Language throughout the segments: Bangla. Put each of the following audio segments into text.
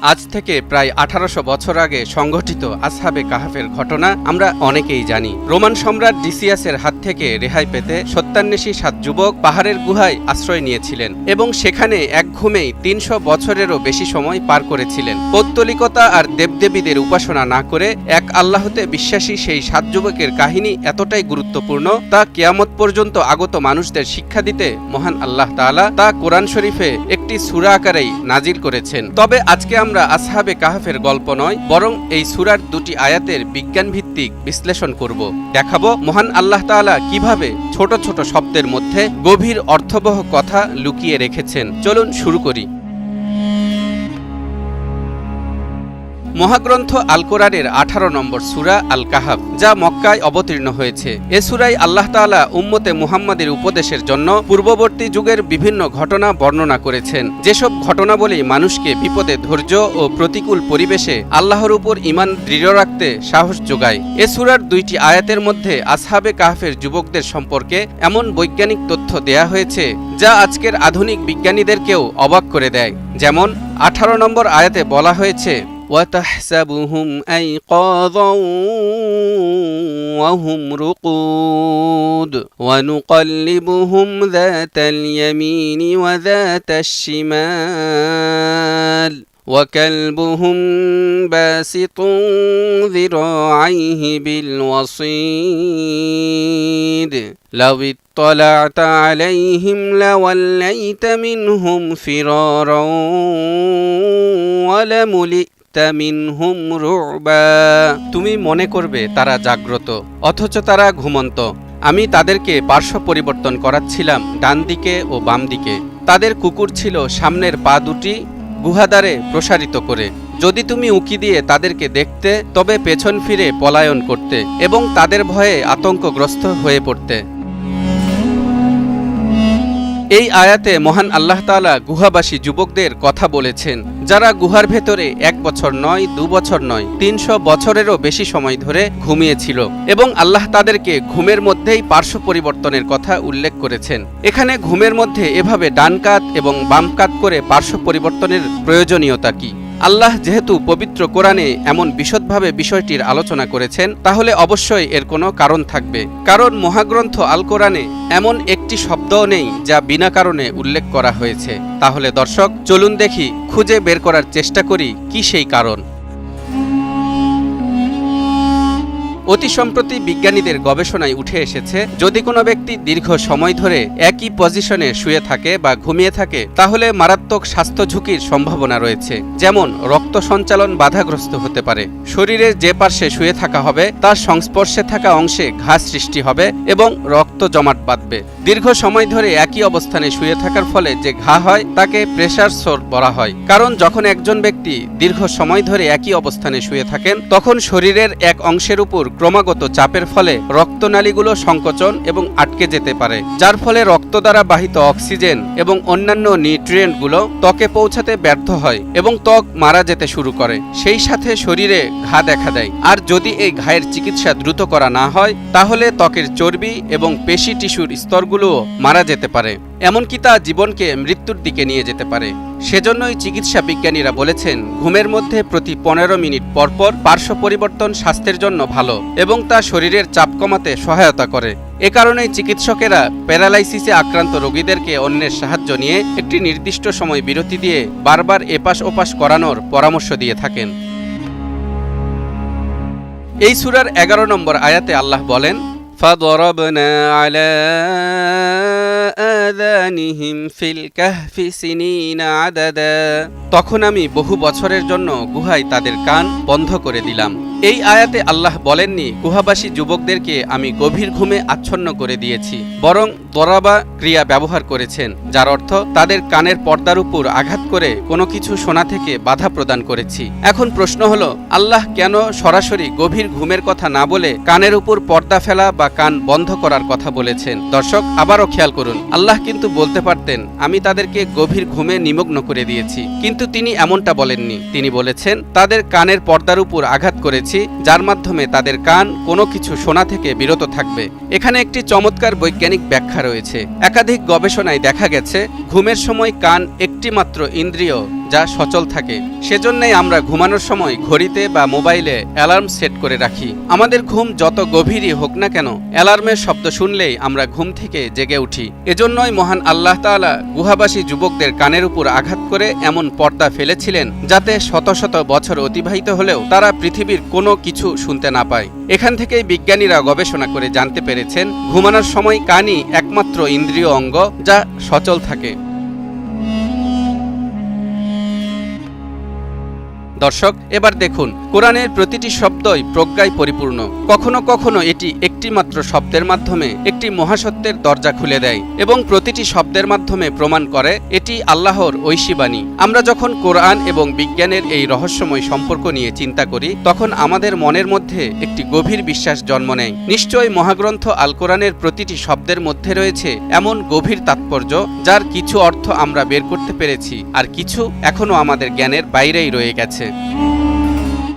আজ থেকে প্রায় 1800 বছর আগে সংঘটিত আসহাবে কাহাফের ঘটনা আমরা অনেকেই জানি। রোমান সম্রাট ডিসিয়াসের হাত থেকে রেহাই পেতে সত্যান্বেষী 7 যুবক পাহাড়ের গুহায় আশ্রয় নিয়েছিলেন এবং সেখানে এক ঘুমেই 300 বছরেরও বেশি সময় পার করেছিলেন। পৌত্তলিকতা আর দেবদেবীদের উপাসনা না করে এক আল্লাহতে বিশ্বাসী সেই 7 যুবকের কাহিনী এতটাই গুরুত্বপূর্ণ তা কিয়ামত পর্যন্ত আগত মানুষদের শিক্ষা দিতে মহান আল্লাহ তাআলা তা কোরআন শরীফে একটি সূরা আকারেই নাজিল করেছেন। তবে আজকে আমরা আসহাবে কাহাফের গল্প নয়, বরং এই সূরার 2টি আয়াতের বিজ্ঞানভিত্তিক বিশ্লেষণ করব। দেখাবো মহান আল্লাহ তাআলা কিভাবে ছোট ছোট শব্দের মধ্যে গভীর অর্থবহ কথা লুকিয়ে রেখেছেন। চলুন শুরু করি। মহাগ্রন্থ আল কোরআনের 18 নম্বর সূরা আল কাহাফ, যা মক্কায় অবতীর্ণ হয়েছে। এ সূরায় আল্লাহ তাআলা উম্মতে মুহাম্মাদের উপদেশের জন্য পূর্ববর্তী যুগের বিভিন্ন ঘটনা বর্ণনা করেছেন, যেসব ঘটনাবলী মানুষকে বিপদে ধৈর্য ও প্রতিকূল পরিবেশে আল্লাহর উপর ঈমান দৃঢ় রাখতে সাহস যোগায়। এ সূরার 2টি আয়াতের মধ্যে আসহাবে কাহাফের যুবকদের সম্পর্কে এমন বৈজ্ঞানিক তথ্য দেয়া হয়েছে যা আজকের আধুনিক বিজ্ঞানীদেরকেও অবাক করে দেয়। যেমন 18 নম্বর আয়াতে বলা হয়েছে, وَتَحْسَبُهُمْ أَيْقَاظًا وَهُمْ رُقُودٌ وَنُقَلِّبُهُمْ ذَاتَ الْيَمِينِ وَذَاتَ الشِّمَالِ وَكَلْبُهُمْ بَاسِطٌ ذِرَاعَيْهِ بِالْوَصِيدِ لَوِ اطَّلَعْتَ عَلَيْهِمْ لَوَلَّيْتَ مِنْهُمْ فِرَارًا وَلَمُلِئْتَ মিনহুম রুবা। তুমি মনে করবে তারা জাগ্রত, অথচ তারা ঘুমন্ত। আমি তাদেরকে পার্শ্ব পরিবর্তন করাচ্ছিলাম ডান দিকে ও বাম দিকে। তাদের কুকুর ছিল সামনের পা দুটি গুহাদ্বারে প্রসারিত করে। যদি তুমি উঁকি দিয়ে তাদেরকে দেখতে, তবে পেছন ফিরে পলায়ন করতে এবং তাদের ভয়ে আতঙ্কগ্রস্ত হয়ে পড়তে। এই আয়াতে মহান আল্লাহ তাআলা গুহাবাসী যুবকদের কথা বলেছেন, যারা গুহার ভেতরে 1 বছর নয়, 2 বছর নয়, 300 বছরেরও বেশি সময় ধরে ঘুমিয়েছিল এবং আল্লাহ তাদেরকে ঘুমের মধ্যেই পার্শ্ব পরিবর্তনের কথা উল্লেখ করেছেন। এখানে ঘুমের মধ্যে এভাবে ডান কাত এবং বাম কাত করে পার্শ্ব পরিবর্তনের প্রয়োজনীয়তা কি? আল্লাহ যেহেতু পবিত্র কোরআনে এমন বিশদভাবে বিষয়টির আলোচনা করেছেন, তাহলে অবশ্যই এর কোনো কারণ থাকবে। কারণ মহাগ্রন্থ আল কোরআনে এমন একটি শব্দও নেই যা বিনা কারণে উল্লেখ করা হয়েছে। তাহলে দর্শক, চলুন দেখি, খুঁজে বের করার চেষ্টা করি কি সেই কারণ। অতি সম্প্রতি বিজ্ঞানীদের গবেষণায় উঠে এসেছে, যদি কোনো ব্যক্তি দীর্ঘ সময় ধরে একই পজিশনে শুয়ে থাকে বা ঘুমিয়ে থাকে, তাহলে মারাত্মক স্বাস্থ্য ঝুঁকির সম্ভাবনা রয়েছে। যেমন রক্ত সঞ্চালন বাধাগ্রস্ত হতে পারে, শরীরের যে পার্শ্বে শুয়ে থাকা হবে তার সংস্পর্শে থাকা অংশে ঘা সৃষ্টি হবে এবং রক্ত জমাট বাঁধবে। দীর্ঘ সময় ধরে একই অবস্থানে শুয়ে থাকার ফলে যে ঘা হয় তাকে প্রেসার সোর বলা হয়। কারণ যখন একজন ব্যক্তি দীর্ঘ সময় ধরে একই অবস্থানে শুয়ে থাকেন, তখন শরীরের এক অংশের উপর ক্রমাগত চাপের ফলে রক্তনালীগুলো সংকোচন এবং আটকে যেতে পারে, যার ফলে রক্ত দ্বারা বাহিত অক্সিজেন এবং অন্যান্য নিউট্রিয়েন্টগুলো ত্বকে পৌঁছাতে ব্যর্থ হয় এবং ত্বক মারা যেতে শুরু করে। সেই সাথে শরীরে ঘা দেখা দেয়। আর যদি এই ঘায়ের চিকিৎসা দ্রুত করা না হয়, তাহলে ত্বকের চর্বি এবং পেশি টিস্যুর স্তরগুলোও মারা যেতে পারে, এমনকি তা জীবনকে মৃত্যুর দিকে নিয়ে যেতে পারে। সেজন্যই চিকিৎসা বিজ্ঞানীরা বলেছেন, ঘুমের মধ্যে প্রতি 15 মিনিট পরপর পার্শ্ব পরিবর্তন স্বাস্থ্যের জন্য ভালো এবং তা শরীরের চাপ কমাতে সহায়তা করে। এ কারণেই চিকিৎসকেরা প্যারালাইসিসে আক্রান্ত রোগীদেরকে অন্যের সাহায্য নিয়ে একটি নির্দিষ্ট সময় বিরতি দিয়ে বারবার এপাশ ওপাশ করানোর পরামর্শ দিয়ে থাকেন। এই সূরার 11 নম্বর আয়াতে আল্লাহ বলেন, فَضَرَبْنَا عَلَى آذَانِهِمْ فِي الْكَهْفِ سِنِينَ عَدَدًا। তখন আমি বহু বছরের জন্য গুহায় তাদের কান বন্ধ করে দিলাম। এই আয়াতে আল্লাহ বলেননি গুহাবাসী যুবকদেরকে আমি গভীর ঘুমে আচ্ছন্ন করে দিয়েছি, বরং দরাবা ক্রিয়া ব্যবহার করেছেন, যার অর্থ তাদের কানের পর্দার উপর আঘাত করে কোনো কিছু শোনা থেকে বাধা প্রদান করেছি। এখন প্রশ্ন হলো, আল্লাহ কেন সরাসরি গভীর ঘুমের কথা না বলে কানের উপর পর্দা ফেলা বা কান বন্ধ করার কথা বলেছেন? দর্শক, আবারও খেয়াল করুন, আল্লাহ কিন্তু বলতে পারতেন আমি তাদেরকে গভীর ঘুমে নিমগ্ন করে দিয়েছি, কিন্তু তিনি এমনটা বলেননি। তিনি বলেছেন তাদের কানের পর্দার উপর আঘাত করেছি, যার মাধ্যমে তাদের কান কোনো কিছু শোনা থেকে বিরত থাকবে। এখানে একটি চমৎকার বৈজ্ঞানিক ব্যাখ্যা রয়েছে। একাধিক গবেষণায় দেখা গেছে ঘুমের সময় কান একটি মাত্র ইন্দ্রিয় যা সচল থাকে। সেজন্যই আমরা ঘুমানোর সময় ঘড়িতে বা মোবাইলে অ্যালার্ম সেট করে রাখি। আমাদের ঘুম যত গভীরই হোক না কেন, অ্যালার্মের শব্দ শুনলেই আমরা ঘুম থেকে জেগে উঠি। এজন্যই মহান আল্লাহ তাআলা গুহাবাসী যুবকদের কানের উপর আঘাত করে এমন পর্দা ফেলেছিলেন যাতে শত শত বছর অতিবাহিত হলেও তারা পৃথিবীর কোনো কিছু শুনতে না পায়। এখান থেকেই বিজ্ঞানীরা গবেষণা করে জানতে পেরেছেন ঘুমানোর সময় কানই একমাত্র ইন্দ্রিয় অঙ্গ যা সচল থাকে। দর্শক, এবার দেখুন, কোরআনের প্রতিটি শব্দই প্রজ্ঞায় পরিপূর্ণ। কখনো কখনো এটি একটি মাত্র শব্দের মাধ্যমে একটি মহাসত্যের দরজা খুলে দেয় এবং প্রতিটি শব্দের মাধ্যমে প্রমাণ করে এটি আল্লাহর ঐশী বাণী। আমরা যখন কোরআন এবং বিজ্ঞানের এই রহস্যময় সম্পর্ক নিয়ে চিন্তা করি, তখন আমাদের মনের মধ্যে একটি গভীর বিশ্বাস জন্ম নেয়। নিশ্চয়ই মহাগ্রন্থ আল কোরআনের প্রতিটি শব্দের মধ্যে রয়েছে এমন গভীর তাৎপর্য যার কিছু অর্থ আমরা বের করতে পেরেছি, আর কিছু এখনও আমাদের জ্ঞানের বাইরেই রয়ে গেছে।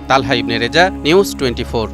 তালহা ইবনে রেজা, নিউজ 24।